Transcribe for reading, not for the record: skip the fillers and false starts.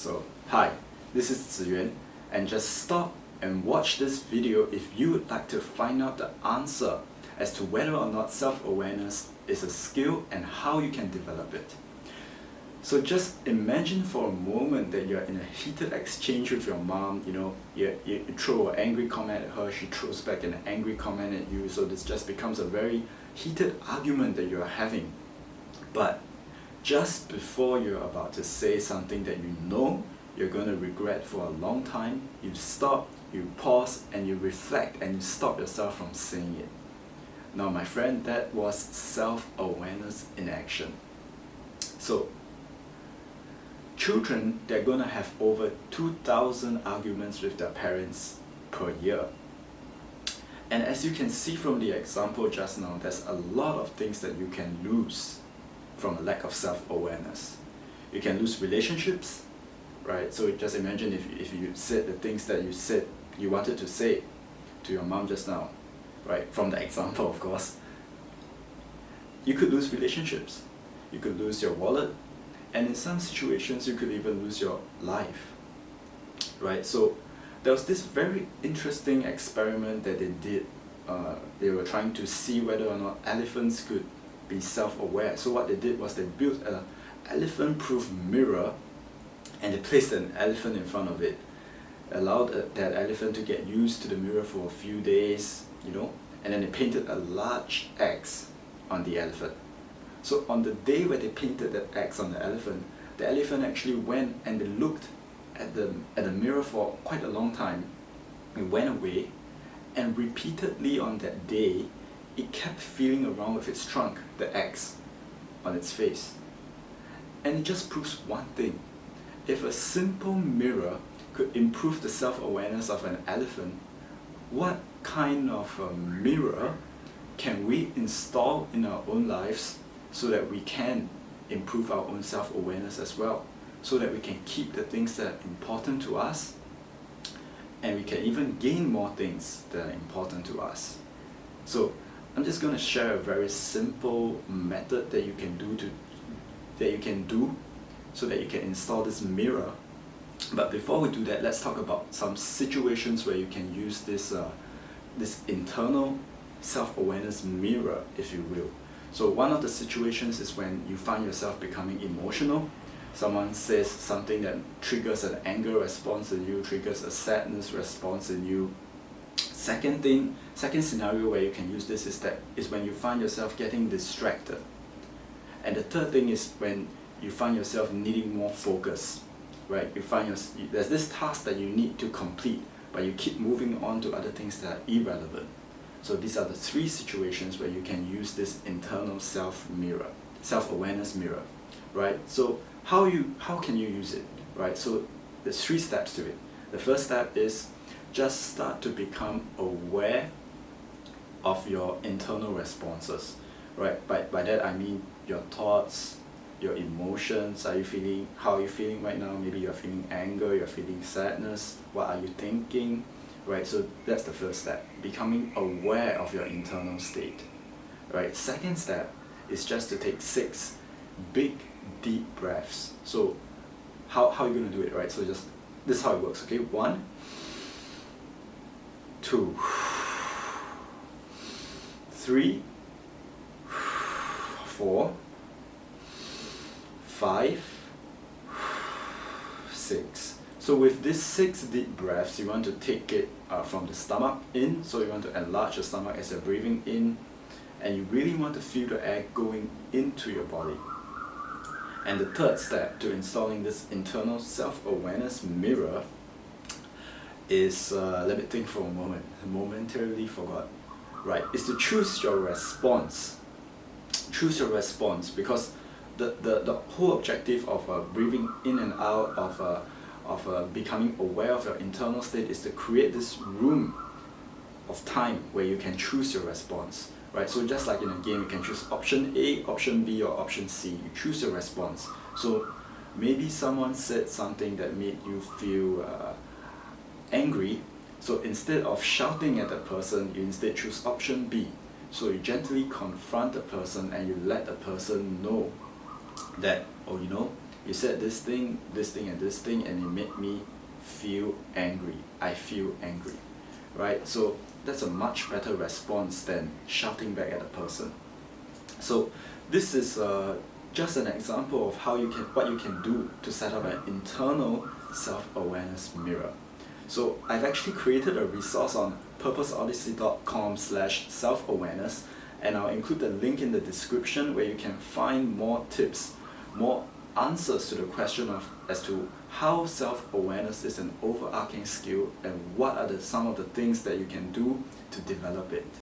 So, hi, this is Ziyuan, and just stop and watch this video if you would like to find out the answer as to whether or not self-awareness is a skill and how you can develop it. So just imagine for a moment that you're in a heated exchange with your mom, you throw an angry comment at her, she throws back an angry comment at you, so this just becomes a very heated argument that you're having. But just before you're about to say something that you know you're going to regret for a long time, you stop, you pause, and you reflect, and you stop yourself from saying it. Now, my friend, that was self-awareness in action. So, children, they're going to have over 2,000 arguments with their parents per year. And as you can see from the example just now, there's a lot of things that you can lose from a lack of self-awareness. You can lose relationships, right? So just imagine if you said the things that you said you wanted to say to your mom just now, right? From the example, of course. You could lose relationships. You could lose your wallet. And in some situations, you could even lose your life, right? So there was this very interesting experiment that they did. They were trying to see whether or not elephants could be self-aware. So what they did was they built an elephant-proof mirror and they placed an elephant in front of it, allowed that elephant to get used to the mirror for a few days, and then they painted a large X on the elephant. So on the day where they painted that X on the elephant actually went and they looked at the mirror for quite a long time. It went away, and repeatedly on that day, it kept feeling around with its trunk, the X, on its face. And it just proves one thing. If a simple mirror could improve the self-awareness of an elephant, what kind of a mirror can we install in our own lives so that we can improve our own self-awareness as well, so that we can keep the things that are important to us, and we can even gain more things that are important to us. So I'm just going to share a very simple method that you can do so that you can install this mirror. But before we do that, let's talk about some situations where you can use this internal self-awareness mirror, if you will. So one of the situations is when you find yourself becoming emotional. Someone says something that triggers an anger response in you, triggers a sadness response in you. Second scenario where you can use this is when you find yourself getting distracted. And the third thing is when you find yourself needing more focus, right? There's this task that you need to complete, but you keep moving on to other things that are irrelevant. So these are the three situations where you can use this internal self-awareness mirror, right? So how can you use it, right? So there's 3 steps to it. The first step is just start to become aware of your internal responses, right? By that I mean your thoughts, your emotions. How are you feeling right now? Maybe you're feeling anger, you're feeling sadness. What are you thinking? Right, so that's the first step, becoming aware of your internal state. Right, second step is just to take 6 big, deep breaths. So how are you going to do it, right? So this is how it works, okay? 1, 2, 3, 4, 5, 6. So with these 6 deep breaths, you want to take it from the stomach in. So you want to enlarge your stomach as you're breathing in, and you really want to feel the air going into your body. And the third step to installing this internal self-awareness mirror is, let me think for a moment, momentarily forgot. Right, is to choose your response. Choose your response, because the whole objective of breathing in and out of becoming aware of your internal state is to create this room of time where you can choose your response, right? So just like in a game, you can choose option A, option B, or option C. You choose your response. So maybe someone said something that made you feel angry. So instead of shouting at the person, you instead choose option B. So you gently confront the person and you let the person know that, You said this thing, and this thing, and it made me feel angry. I feel angry, right? So that's a much better response than shouting back at the person. So this is just an example of what you can do to set up an internal self-awareness mirror. So I've actually created a resource on purposeodyssey.com/self-awareness, and I'll include the link in the description where you can find more tips, more answers to the question of as to how self-awareness is an overarching skill and what are some of the things that you can do to develop it.